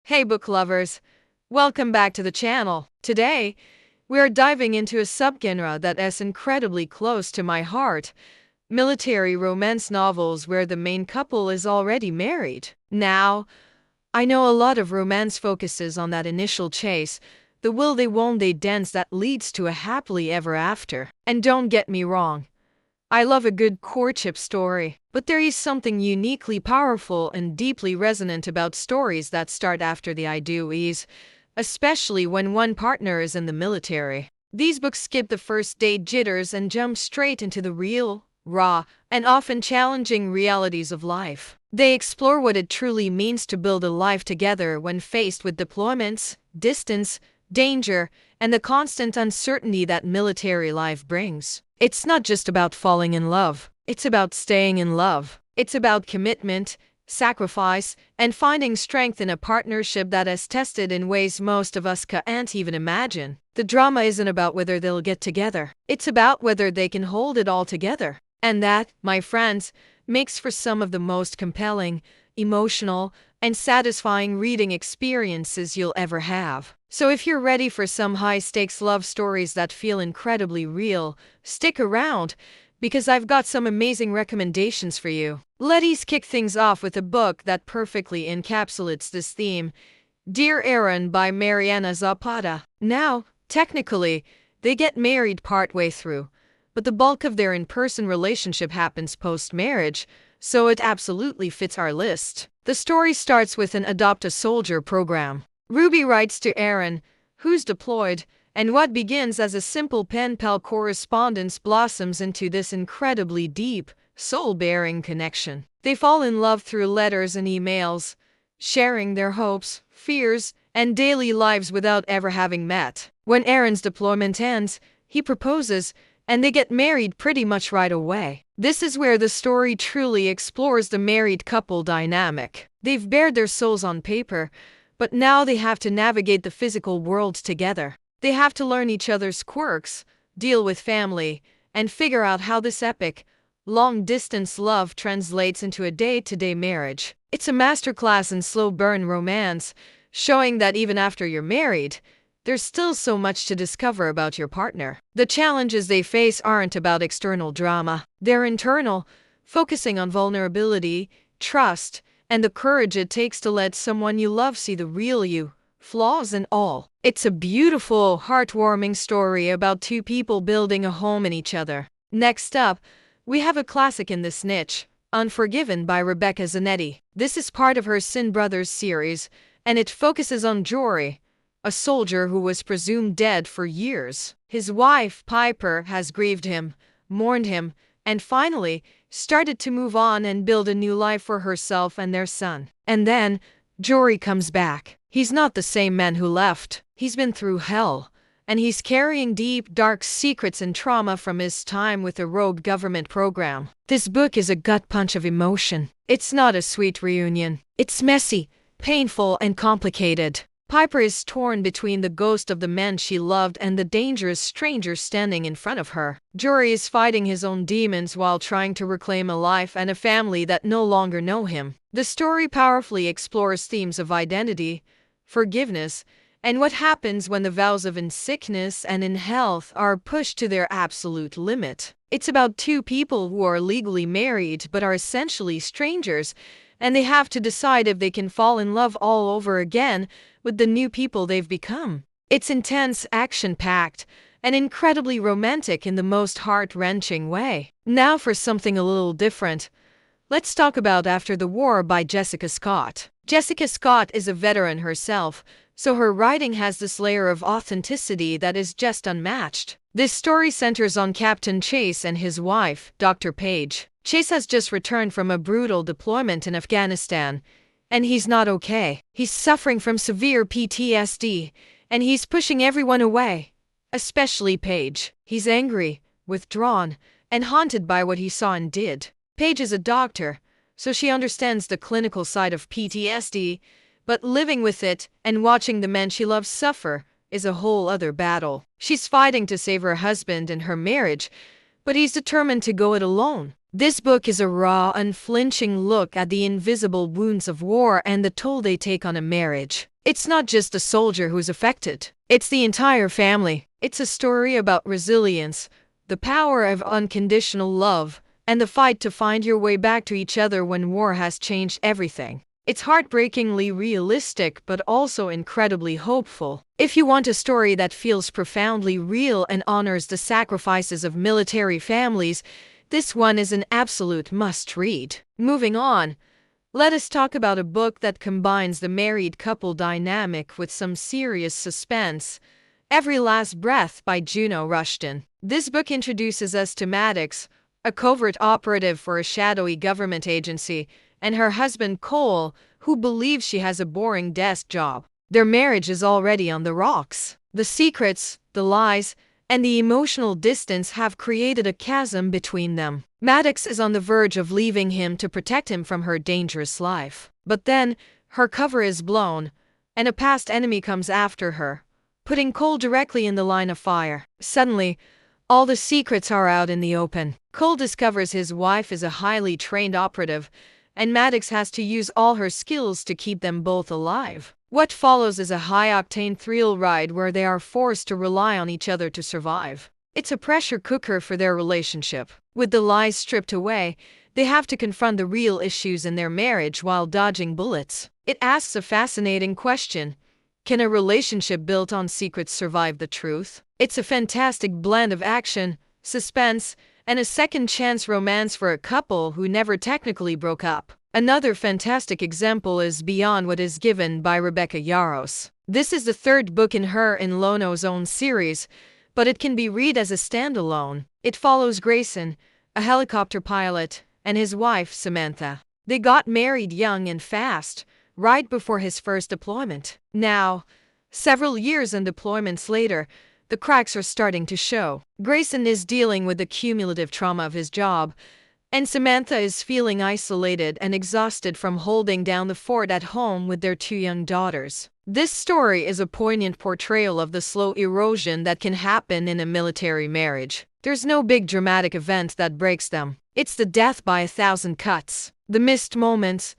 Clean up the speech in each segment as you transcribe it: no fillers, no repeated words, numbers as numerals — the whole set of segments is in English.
Hey book lovers, welcome back to the channel. Today, we are diving into a subgenre that is incredibly close to my heart, military romance novels where the main couple is already married. Now, I know a lot of romance focuses on that initial chase, the will they won't they dance that leads to a happily ever after. And don't get me wrong, I love a good courtship story, but there is something uniquely powerful and deeply resonant about stories that start after the I do is, especially when one partner is in the military. These books skip the first date jitters and jump straight into the real, raw, and often challenging realities of life. They explore what it truly means to build a life together when faced with deployments, distance, danger, and the constant uncertainty that military life brings. It's not just about falling in love, it's about staying in love. It's about commitment, sacrifice, and finding strength in a partnership that is tested in ways most of us can't even imagine. The drama isn't about whether they'll get together, it's about whether they can hold it all together. And that, my friends, makes for some of the most compelling, emotional, and satisfying reading experiences you'll ever have. So if you're ready for some high-stakes love stories that feel incredibly real, stick around, because I've got some amazing recommendations for you. Let's kick things off with a book that perfectly encapsulates this theme, Dear Aaron by Mariana Zapata. Now, technically, they get married partway through, but the bulk of their in-person relationship happens post-marriage, so it absolutely fits our list. The story starts with an Adopt a Soldier program. Ruby writes to Aaron, who's deployed, and what begins as a simple pen-pal correspondence blossoms into this incredibly deep, soul-bearing connection. They fall in love through letters and emails, sharing their hopes, fears, and daily lives without ever having met. When Aaron's deployment ends, he proposes, and they get married pretty much right away. This is where the story truly explores the married couple dynamic. They've bared their souls on paper, but now they have to navigate the physical world together. They have to learn each other's quirks, deal with family, and figure out how this epic, long-distance love translates into a day-to-day marriage. It's a masterclass in slow-burn romance, showing that even after you're married, there's still so much to discover about your partner. The challenges they face aren't about external drama. They're internal, focusing on vulnerability, trust, and the courage it takes to let someone you love see the real you, flaws and all. It's a beautiful, heartwarming story about two people building a home in each other. Next up, we have a classic in this niche, Unforgiven by Rebecca Zanetti. This is part of her Sin Brothers series, and it focuses on Jory, a soldier who was presumed dead for years. His wife, Piper, has grieved him, mourned him, and finally started to move on and build a new life for herself and their son. And then, Jory comes back. He's not the same man who left. He's been through hell, and he's carrying deep, dark secrets and trauma from his time with a rogue government program. This book is a gut punch of emotion. It's not a sweet reunion. It's messy, painful, and complicated. Piper is torn between the ghost of the man she loved and the dangerous stranger standing in front of her. Jory is fighting his own demons while trying to reclaim a life and a family that no longer know him. The story powerfully explores themes of identity, forgiveness, and what happens when the vows of in sickness and in health are pushed to their absolute limit. It's about two people who are legally married but are essentially strangers, and they have to decide if they can fall in love all over again with the new people they've become. It's intense, action-packed, and incredibly romantic in the most heart-wrenching way. Now for something a little different. Let's talk about After the War by Jessica Scott. Jessica Scott is a veteran herself, so her writing has this layer of authenticity that is just unmatched. This story centers on Captain Chase and his wife, Dr. Page. Chase has just returned from a brutal deployment in Afghanistan, and he's not okay. He's suffering from severe PTSD, and he's pushing everyone away, especially Paige. He's angry, withdrawn, and haunted by what he saw and did. Paige is a doctor, so she understands the clinical side of PTSD, but living with it and watching the men she loves suffer is a whole other battle. She's fighting to save her husband and her marriage, but he's determined to go it alone. This book is a raw, unflinching look at the invisible wounds of war and the toll they take on a marriage. It's not just a soldier who's affected, it's the entire family. It's a story about resilience, the power of unconditional love, and the fight to find your way back to each other when war has changed everything. It's heartbreakingly realistic but also incredibly hopeful. If you want a story that feels profoundly real and honors the sacrifices of military families, this one is an absolute must-read. Moving on, let us talk about a book that combines the married couple dynamic with some serious suspense. Every Last Breath by Juno Rushton. This book introduces us to Maddox, a covert operative for a shadowy government agency, and her husband Cole, who believes she has a boring desk job. Their marriage is already on the rocks. The secrets, the lies, and the emotional distance have created a chasm between them. Maddox is on the verge of leaving him to protect him from her dangerous life. But then, her cover is blown, and a past enemy comes after her, putting Cole directly in the line of fire. Suddenly, all the secrets are out in the open. Cole discovers his wife is a highly trained operative, and Maddox has to use all her skills to keep them both alive. What follows is a high-octane thrill ride where they are forced to rely on each other to survive. It's a pressure cooker for their relationship. With the lies stripped away, they have to confront the real issues in their marriage while dodging bullets. It asks a fascinating question. Can a relationship built on secrets survive the truth? It's a fantastic blend of action, suspense, and a second-chance romance for a couple who never technically broke up. Another fantastic example is Beyond What Is Given by Rebecca Yarros. This is the third book in her and Lono's own series, but it can be read as a standalone. It follows Grayson, a helicopter pilot, and his wife, Samantha. They got married young and fast, right before his first deployment. Now, several years and deployments later, the cracks are starting to show. Grayson is dealing with the cumulative trauma of his job, and Samantha is feeling isolated and exhausted from holding down the fort at home with their two young daughters. This story is a poignant portrayal of the slow erosion that can happen in a military marriage. There's no big dramatic event that breaks them. It's the death by 1,000 cuts, the missed moments,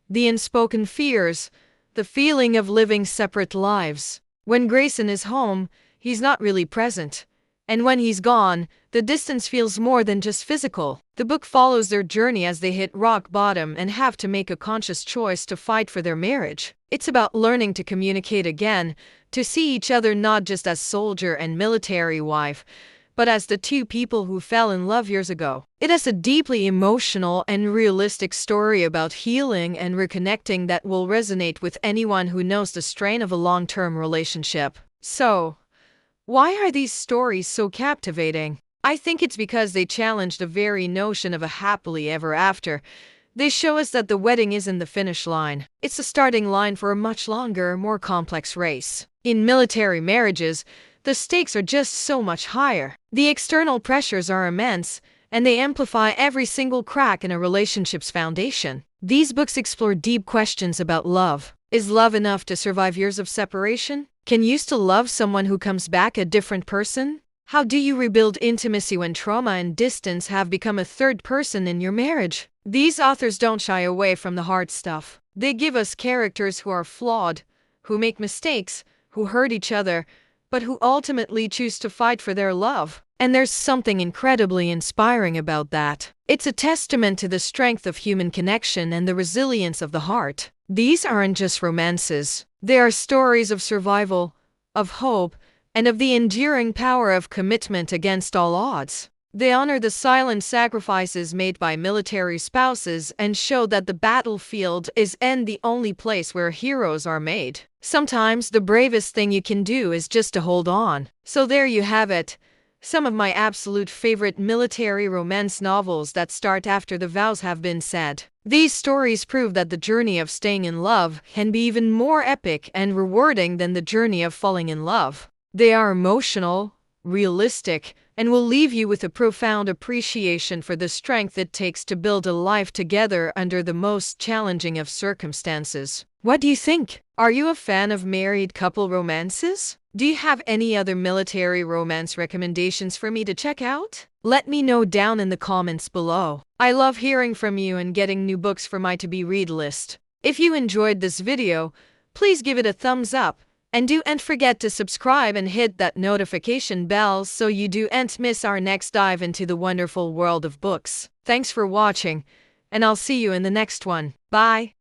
the unspoken fears, the feeling of living separate lives. When Grayson is home, he's not really present. And when he's gone, the distance feels more than just physical. The book follows their journey as they hit rock bottom and have to make a conscious choice to fight for their marriage. It's about learning to communicate again, to see each other not just as soldier and military wife, but as the two people who fell in love years ago. It is a deeply emotional and realistic story about healing and reconnecting that will resonate with anyone who knows the strain of a long-term relationship. So, why are these stories so captivating? I think it's because they challenge the very notion of a happily ever after. They show us that the wedding isn't the finish line. It's the starting line for a much longer, more complex race. In military marriages, the stakes are just so much higher. The external pressures are immense, and they amplify every single crack in a relationship's foundation. These books explore deep questions about love. Is love enough to survive years of separation? Can you still love someone who comes back a different person? How do you rebuild intimacy when trauma and distance have become a third person in your marriage? These authors don't shy away from the hard stuff. They give us characters who are flawed, who make mistakes, who hurt each other, but who ultimately choose to fight for their love. And there's something incredibly inspiring about that. It's a testament to the strength of human connection and the resilience of the heart. These aren't just romances. They are stories of survival, of hope, and of the enduring power of commitment against all odds. They honor the silent sacrifices made by military spouses and show that the battlefield isn't the only place where heroes are made. Sometimes the bravest thing you can do is just to hold on. So there you have it. Some of my absolute favorite military romance novels that start after the vows have been said. These stories prove that the journey of staying in love can be even more epic and rewarding than the journey of falling in love. They are emotional, realistic, and will leave you with a profound appreciation for the strength it takes to build a life together under the most challenging of circumstances. What do you think? Are you a fan of married couple romances? Do you have any other military romance recommendations for me to check out? Let me know down in the comments below. I love hearing from you and getting new books for my to-be-read list. If you enjoyed this video, please give it a thumbs up. And don't forget to subscribe and hit that notification bell so you don't miss our next dive into the wonderful world of books. Thanks for watching, and I'll see you in the next one. Bye.